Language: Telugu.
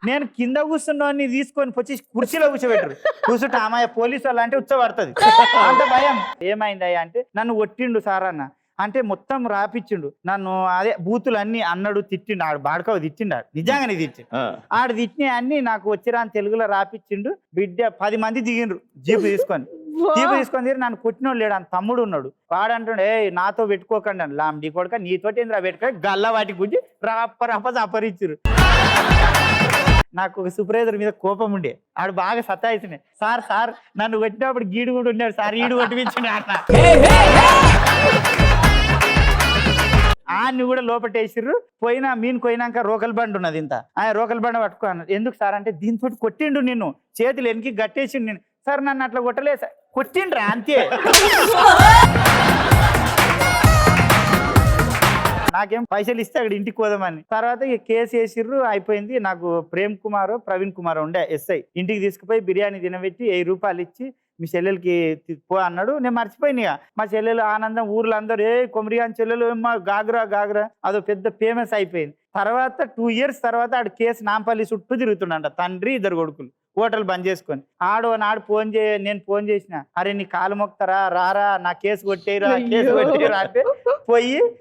నేను కింద కూర్చున్నోని తీసుకొని వచ్చి కుర్చీలో కూర్చోబెట్టరు. కూర్చుంటే అమ్మాయి పోలీసు వాళ్ళు అంటే ఉచ్చబడుతుంది. అంత భయం. ఏమైందయ్యా అంటే నన్ను కొట్టిండు సార్ అన్న. అంటే మొత్తం రాపిచ్చిండు నన్ను. అదే బూతులు అన్ని అన్నాడు, తిట్టిండు. ఆడు బాడుకవ తిట్టిండు, ఆడు నిజంగానే తిట్టిండు. ఆడు తిట్టిన అన్ని నాకు వచ్చిరాని తెలుగులో రాపిచ్చిండు. బిడ్డ 10 మంది దిగిండ్రు జీపు తీసుకొని తీరు నన్ను కొట్టినోడు లేడు. అని తమ్ముడు ఉన్నాడు. వాడంటాడు ఏ నాతో పెట్టుకోకండి అని. లాండి కొడుక నీతోటి ఏంద్రా పెట్టుకో గల్ల వాటి గురించి రప్ప అపరించారు. నాకు ఒక సూపర్వైజర్ మీద కోపం ఉండే. ఆడు బాగా సతాయిస్తున్నాయి. సార్ సార్ నన్ను కొట్టినప్పుడు గీడు కూడా ఉన్నాడు సార్, ఈడు కొట్టించండి అట్లా. ఆన్ని కూడా లోపటేసిర్రు. పోయినా మీన్ పోయినాక రోకల్ బండి ఉన్నది ఇంత. ఆయన రోకల్ బండి పట్టుకున్నాను. ఎందుకు సార్ అంటే దీంతో కొట్టిండు నిన్ను, చేతులు వెనక్కి గట్టేసిండు నేను. సార్ నన్ను అట్లా కొట్టలేదు సార్. కొట్టిండ్రా అంతే. నాకేం పైసలు ఇస్తే అక్కడ ఇంటికి పోదామని. తర్వాత ఇక కేసు వేసిర్రు, అయిపోయింది. నాకు ప్రేమ్ కుమార్ ప్రవీణ్ కుమార్ ఉండే ఎస్ఐ. ఇంటికి తీసుకుపోయి బిర్యానీ తినబెట్టి 1000 రూపాయలు ఇచ్చి మీ చెల్లెలకి పో అన్నాడు. నేను మర్చిపోయినా. మా చెల్లెలు ఆనందం, ఊర్లో అందరూ ఏ కొమరిగాని చెల్లెలు ఏమ్మా గాగ్రా అదో పెద్ద ఫేమస్ అయిపోయింది. తర్వాత 2 years తర్వాత ఆడు కేసు నాంపల్లి చుట్టూ తిరుగుతుండంట. తండ్రి 2 కొడుకులు హోటల్ బంద్ చేసుకొని. నాడు నేను ఫోన్ చేసిన, అరే నీ కాలు మొక్తారా రారా, నా కేసు కొట్టేరా అంటే పోయి